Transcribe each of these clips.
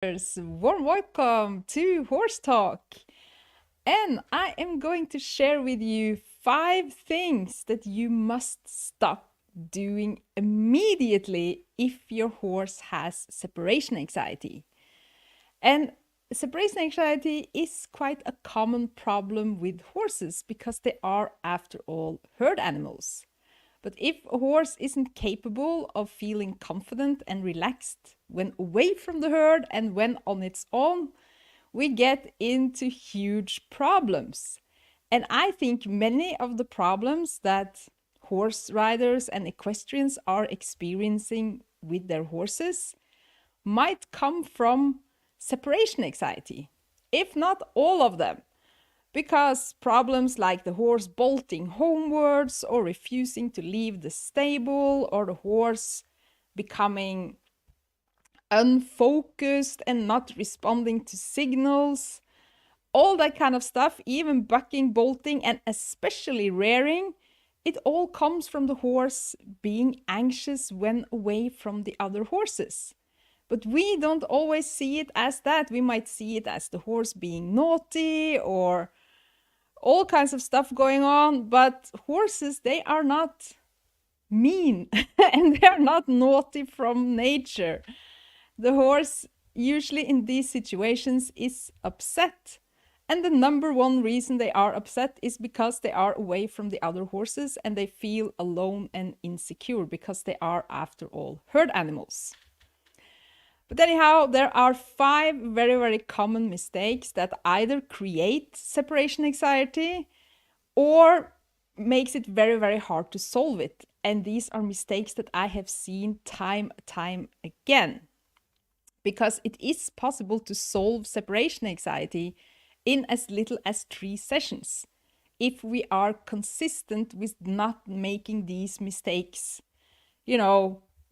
Warm welcome to Horse Talk. And I am going to share with you 5 things that you must stop doing immediately if your horse has separation anxiety. And separation anxiety is quite a common problem with horses because they are, after all, herd animals. But if a horse isn't capable of feeling confident and relaxed when away from the herd and when on its own, we get into huge problems. And I think many of the problems that horse riders and equestrians are experiencing with their horses might come from separation anxiety, if not all of them. Because problems like the horse bolting homewards or refusing to leave the stable or the horse becoming unfocused and not responding to signals, all that kind of stuff, even bucking, bolting, and especially rearing, it all comes from the horse being anxious when away from the other horses. But we don't always see it as that. We might see it as the horse being naughty or all kinds of stuff going on, but horses, they are not mean and they are not naughty from nature. The horse, usually in these situations, is upset. And the number one reason they are upset is because they are away from the other horses and they feel alone and insecure because they are, after all, herd animals. But anyhow, there are 5 very common mistakes that either create separation anxiety or makes it very hard to solve it. And these are mistakes that I have seen time again. Because it is possible to solve separation anxiety in as little as 3 sessions if we are consistent with not making these mistakes,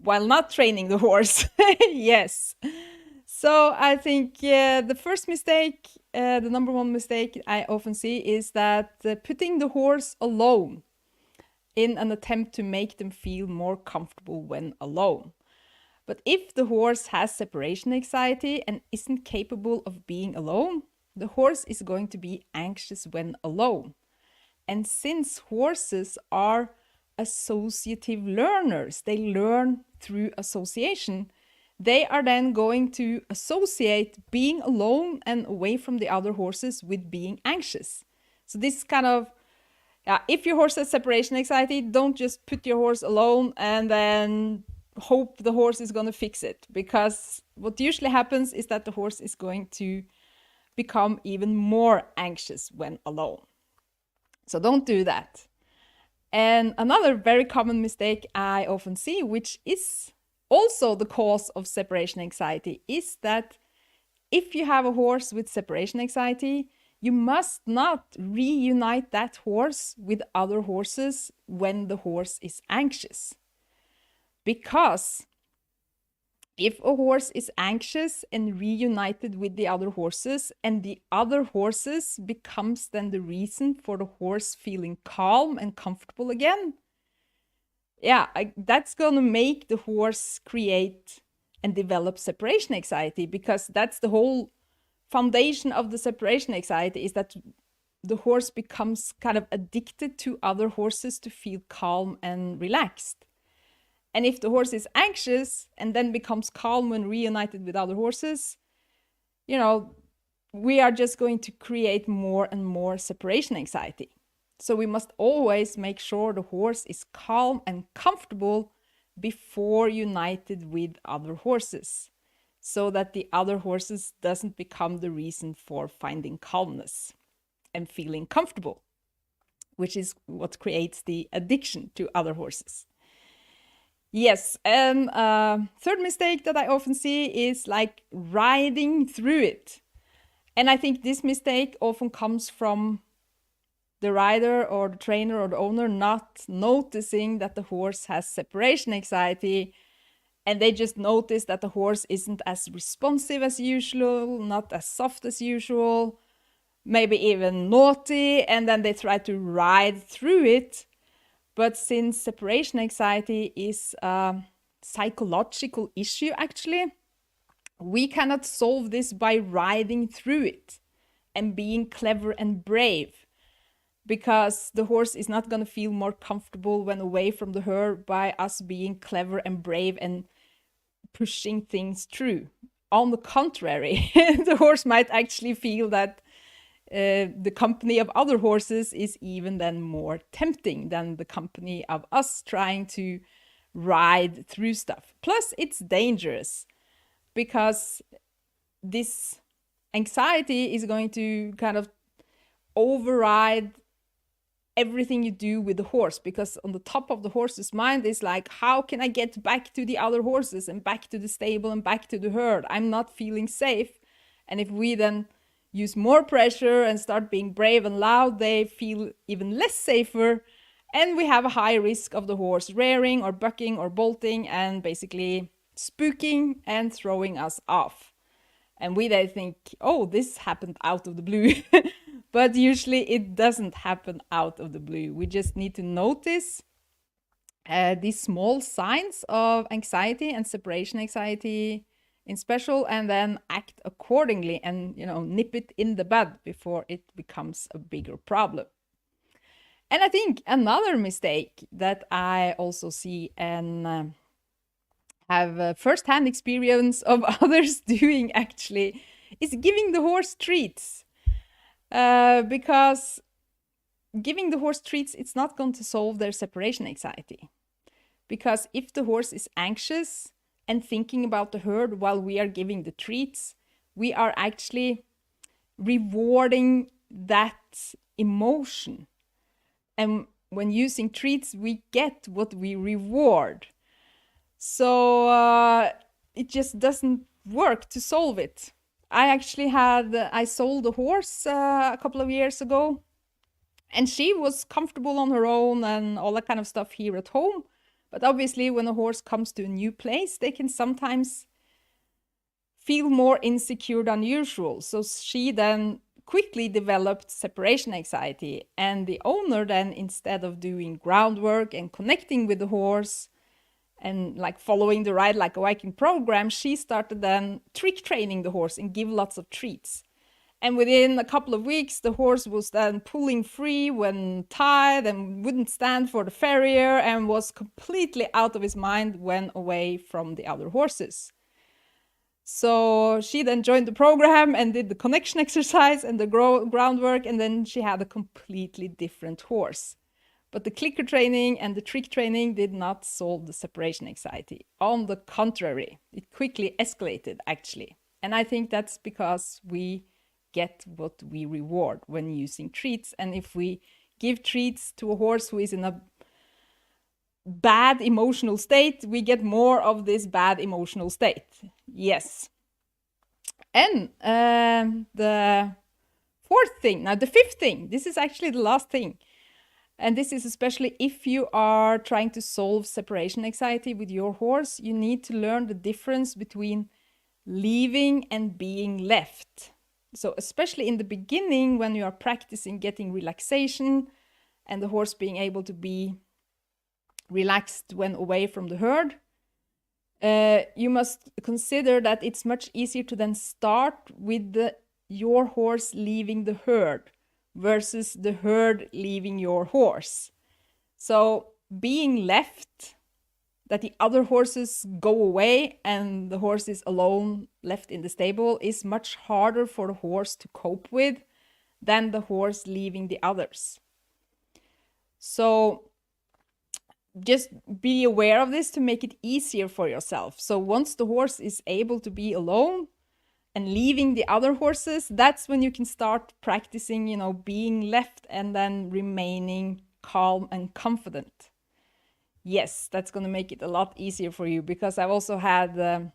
while not training the horse. Yes. So I think the first mistake, the number one mistake I often see is that putting the horse alone in an attempt to make them feel more comfortable when alone. But if the horse has separation anxiety and isn't capable of being alone, the horse is going to be anxious when alone. And since horses are associative learners, they learn through association, they are then going to associate being alone and away from the other horses with being anxious. So this kind of, if your horse has separation anxiety, don't just put your horse alone and then hope the horse is going to fix it. Because what usually happens is that the horse is going to become even more anxious when alone. So don't do that. And another very common mistake I often see, which is also the cause of separation anxiety, is that if you have a horse with separation anxiety, you must not reunite that horse with other horses when the horse is anxious. Because if a horse is anxious and reunited with the other horses, and the other horses becomes then the reason for the horse feeling calm and comfortable again, that's going to make the horse create and develop separation anxiety, because that's the whole foundation of the separation anxiety, is that the horse becomes kind of addicted to other horses to feel calm and relaxed. And if the horse is anxious and then becomes calm when reunited with other horses, we are just going to create more and more separation anxiety. So we must always make sure the horse is calm and comfortable before united with other horses, so that the other horses doesn't become the reason for finding calmness and feeling comfortable, which is what creates the addiction to other horses. Yes, and third mistake that I often see is like riding through it. And I think this mistake often comes from the rider or the trainer or the owner not noticing that the horse has separation anxiety, and they just notice that the horse isn't as responsive as usual, not as soft as usual, maybe even naughty, and then they try to ride through it. But since separation anxiety is a psychological issue, actually, We cannot solve this by riding through it and being clever and brave, because the horse is not going to feel more comfortable when away from the herd by us being clever and brave and pushing things through. On the contrary, the horse might actually feel that the company of other horses is even then more tempting than the company of us trying to ride through stuff. Plus, it's dangerous because this anxiety is going to kind of override everything you do with the horse, because on the top of the horse's mind is like, how can I get back to the other horses and back to the stable and back to the herd? I'm not feeling safe. And if we then use more pressure and start being brave and loud, they feel even less safer, and we have a high risk of the horse rearing or bucking or bolting and basically spooking and throwing us off. And we then think, oh, this happened out of the blue. But usually it doesn't happen out of the blue. We just need to notice these small signs of anxiety and separation anxiety in special, and then act accordingly and, nip it in the bud before it becomes a bigger problem. And I think another mistake that I also see and have a first-hand experience of others doing actually is giving the horse treats. Because giving the horse treats, it's not going to solve their separation anxiety. Because if the horse is anxious and thinking about the herd while we are giving the treats, we are actually rewarding that emotion. And when using treats, we get what we reward. So it just doesn't work to solve it. I sold a horse a couple of years ago, and she was comfortable on her own and all that kind of stuff here at home. But obviously, when a horse comes to a new place, they can sometimes feel more insecure than usual. So she then quickly developed separation anxiety. And the owner then, instead of doing groundwork and connecting with the horse and like following the Ride Like a Viking program, she started then trick training the horse and give lots of treats. And within a couple of weeks, the horse was then pulling free when tied and wouldn't stand for the farrier and was completely out of his mind when away from the other horses. So she then joined the program and did the connection exercise and the groundwork, and then she had a completely different horse. But the clicker training and the trick training did not solve the separation anxiety. On the contrary, it quickly escalated, actually. And I think that's because we get what we reward when using treats. And if we give treats to a horse who is in a bad emotional state, we get more of this bad emotional state. Yes. And the fifth thing, this is actually the last thing. And this is especially if you are trying to solve separation anxiety with your horse, you need to learn the difference between leaving and being left. So especially in the beginning, when you are practicing getting relaxation and the horse being able to be relaxed when away from the herd, you must consider that it's much easier to then start with your horse leaving the herd versus the herd leaving your horse. So being left, that the other horses go away and the horse is alone left in the stable, is much harder for the horse to cope with than the horse leaving the others. So just be aware of this to make it easier for yourself. So once the horse is able to be alone and leaving the other horses, that's when you can start practicing, being left and then remaining calm and confident. Yes, that's going to make it a lot easier for you, because I've also had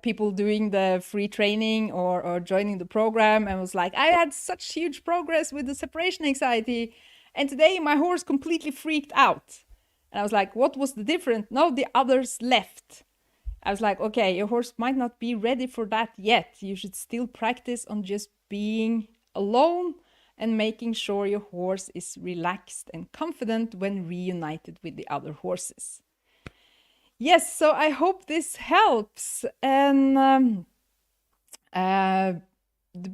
people doing the free training or joining the program and was like, I had such huge progress with the separation anxiety, and today my horse completely freaked out. And I was like, what was the difference? No, the others left. I was like, okay, your horse might not be ready for that yet. You should still practice on just being alone and making sure your horse is relaxed and confident when reunited with the other horses. Yes, so I hope this helps. And the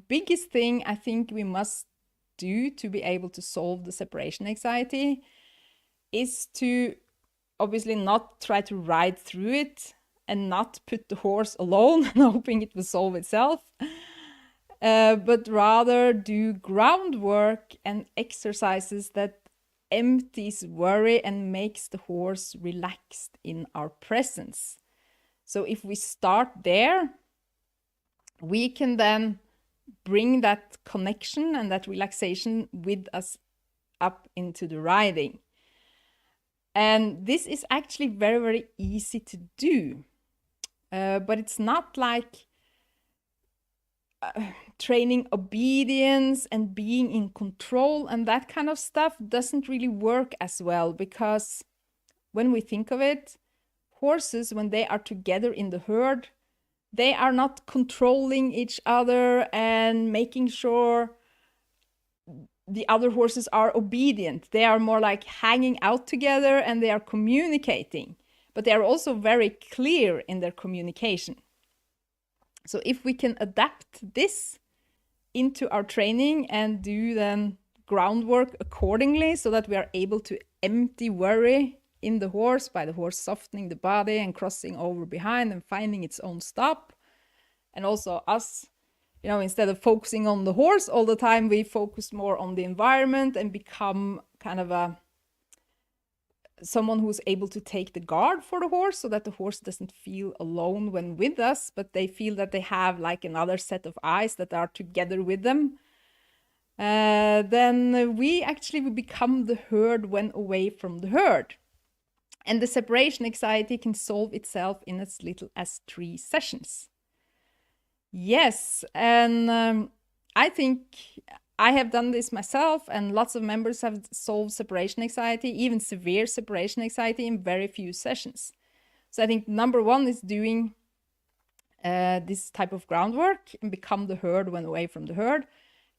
biggest thing I think we must do to be able to solve the separation anxiety is to obviously not try to ride through it and not put the horse alone and hoping it will solve itself, but rather do groundwork and exercises that empties worry and makes the horse relaxed in our presence. So if we start there, we can then bring that connection and that relaxation with us up into the riding. And this is actually very, very easy to do. But it's not like training obedience and being in control, and that kind of stuff doesn't really work as well, because when we think of it, horses, when they are together in the herd, they are not controlling each other and making sure the other horses are obedient. They are more like hanging out together and they are communicating, but they are also very clear in their communication. So if we can adapt this into our training and do then groundwork accordingly so that we are able to empty worry in the horse by the horse softening the body and crossing over behind and finding its own stop, and also us, instead of focusing on the horse all the time, we focus more on the environment and become kind of someone who's able to take the guard for the horse, so that the horse doesn't feel alone when with us, but they feel that they have like another set of eyes that are together with them. Then we actually will become the herd when away from the herd. And the separation anxiety can solve itself in as little as 3 sessions. Yes, and I think I have done this myself, and lots of members have solved separation anxiety, even severe separation anxiety, in very few sessions. So I think number one is doing this type of groundwork and become the herd when away from the herd.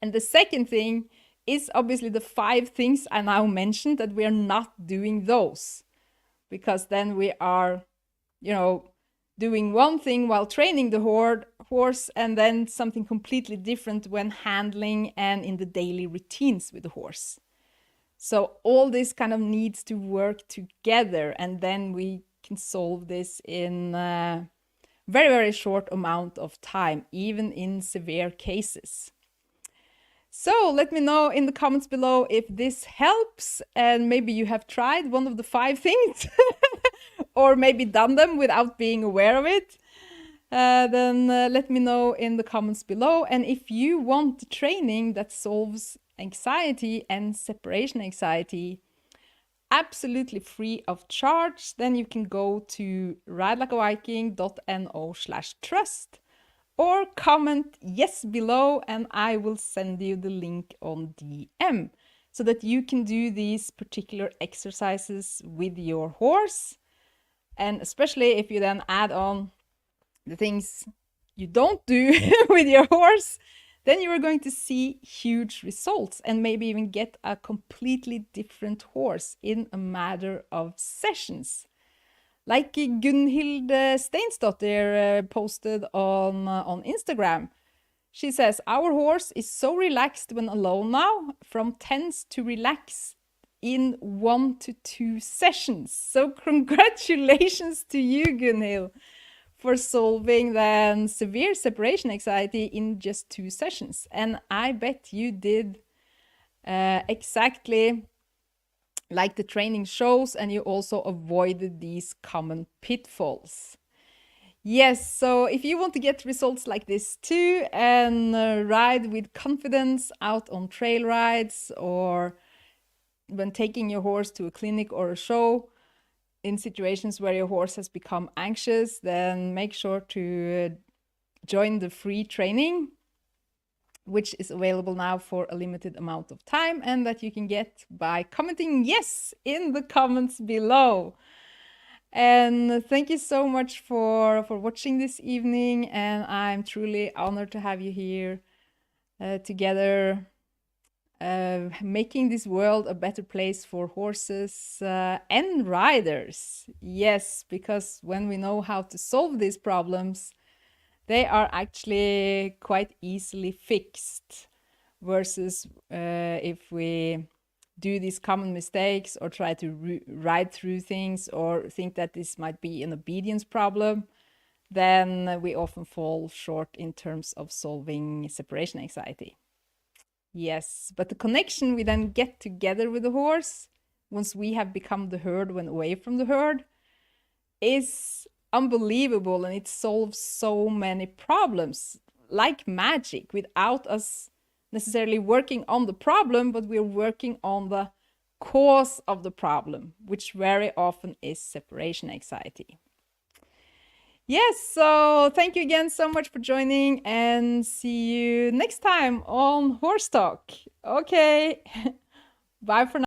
And the second thing is obviously the 5 things I now mentioned, that we are not doing those, because then we are, doing one thing while training the horse and then something completely different when handling and in the daily routines with the horse. So all this kind of needs to work together, and then we can solve this in a very, very short amount of time, even in severe cases. So let me know in the comments below if this helps, and maybe you have tried one of the 5 things or maybe done them without being aware of it. Then let me know in the comments below. And if you want training that solves anxiety and separation anxiety absolutely free of charge, then you can go to ridelikeaviking.no/trust or comment yes below, and I will send you the link on DM so that you can do these particular exercises with your horse. And especially if you then add on the things you don't do with your horse, then you are going to see huge results and maybe even get a completely different horse in a matter of sessions. Like Gunhild Steinsdottir posted on Instagram. She says, our horse is so relaxed when alone now, from tense to relax in 1 to 2 sessions. So congratulations to you, Gunhild, for solving then severe separation anxiety in just 2 sessions. And I bet you did exactly like the training shows, and you also avoided these common pitfalls. Yes, so if you want to get results like this too and ride with confidence out on trail rides or when taking your horse to a clinic or a show in situations where your horse has become anxious, then make sure to join the free training, which is available now for a limited amount of time, and that you can get by commenting yes in the comments below. And thank you so much for watching this evening, and I'm truly honored to have you here together making this world a better place for horses and riders. Yes, because when we know how to solve these problems, they are actually quite easily fixed versus if we do these common mistakes or try to ride through things or think that this might be an obedience problem, then we often fall short in terms of solving separation anxiety. Yes, but the connection we then get together with the horse once we have become the herd when away from the herd is unbelievable, and it solves so many problems like magic without us necessarily working on the problem, but we're working on the cause of the problem, which very often is separation anxiety. Yes, so thank you again so much for joining, and see you next time on Horse Talk. Okay, bye for now.